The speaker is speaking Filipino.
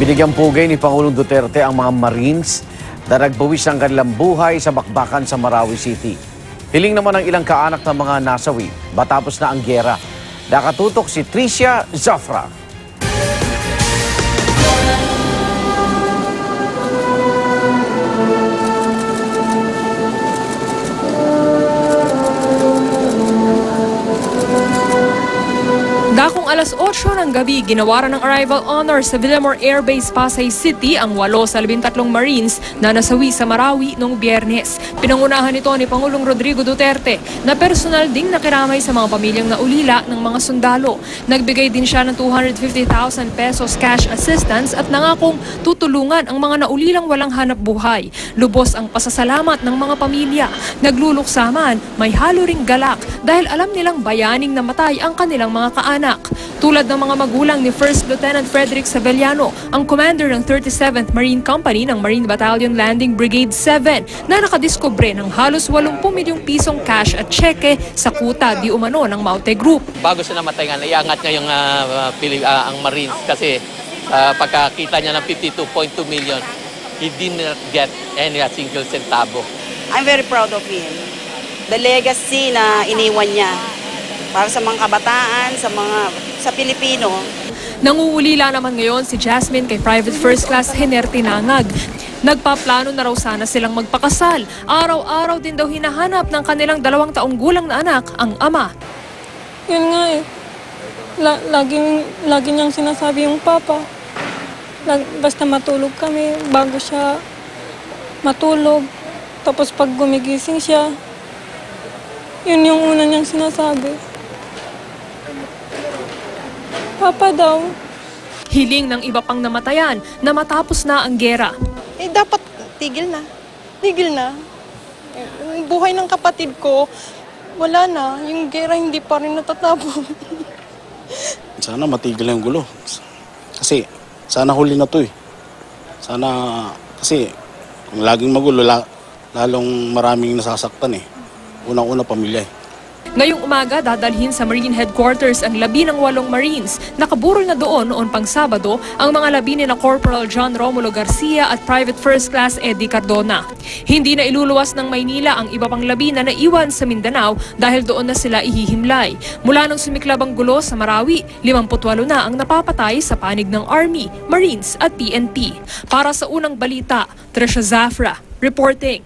Binigyang pugay ni Pangulong Duterte ang mga Marines na nagbawis ng kanilang buhay sa bakbakan sa Marawi City. Hiling naman ng ilang kaanak ng mga nasawi matapos na ang gyera. Nakatutok si Tricia Zafra. Dakong alas 8 ng gabi, ginawaran ng arrival honor sa Villamor Air Base, Pasay City ang 8 sa 13 Marines na nasawi sa Marawi noong Biyernes. Pinangunahan ito ni Pangulong Rodrigo Duterte na personal ding nakiramay sa mga pamilyang naulila ng mga sundalo. Nagbigay din siya ng 250,000 pesos cash assistance at nangakong tutulungan ang mga naulilang walang hanap buhay. Lubos ang pasasalamat ng mga pamilya. Nagluluksa man, may halo ring galak dahil alam nilang bayaning namatay ang kanilang mga kaanak. Tulad ng mga magulang ni First Lieutenant Frederick Sabellano, ang commander ng 37th Marine Company ng Marine Battalion Landing Brigade 7 na nakadiskubre ng halos 80 milyong pisong cash at tseke sa kuta di umano ng Maute Group. Bago siya namatay nga, naiangat nga yung ang Marines kasi pagkakita niya ng 52.2 million, he did not get any single centavo. I'm very proud of him. The legacy na iniwan niya para sa mga kabataan, sa Pilipino. Nanguulila naman ngayon si Jasmine kay Private First Class Hener Tinangag. Nagpaplano na raw sana silang magpakasal. Araw-araw din daw hinahanap ng kanilang 2 taong gulang na anak ang ama. Yun nga eh. Lagi niyang sinasabi yung papa. Basta matulog kami bago siya matulog. Tapos pag gumigising siya, yun yung una niyang sinasabi. Papa daw. Hiling ng iba pang namatayan na matapos na ang gera. Dapat tigil na. Tigil na. Yung buhay ng kapatid ko, wala na. Yung gera hindi pa rin natatapos. Sana matigil yung gulo. Kasi sana huli na to eh. Sana, kasi kung laging magulo, lalong maraming nasasaktan eh. Unang-una pamilya eh. Ngayong umaga, dadalhin sa Marine Headquarters ang 18 Marines. Nakaburol na doon noon pang Sabado ang mga labi nila Corporal John Romulo Garcia at Private First Class Eddie Cardona. Hindi na iluluwas ng Maynila ang iba pang labi na naiwan sa Mindanao dahil doon na sila ihihimlay. Mula nung sumiklab ang gulo sa Marawi, 58 na ang napapatay sa panig ng Army, Marines at PNP. Para sa unang balita, Tricia Zafra, reporting.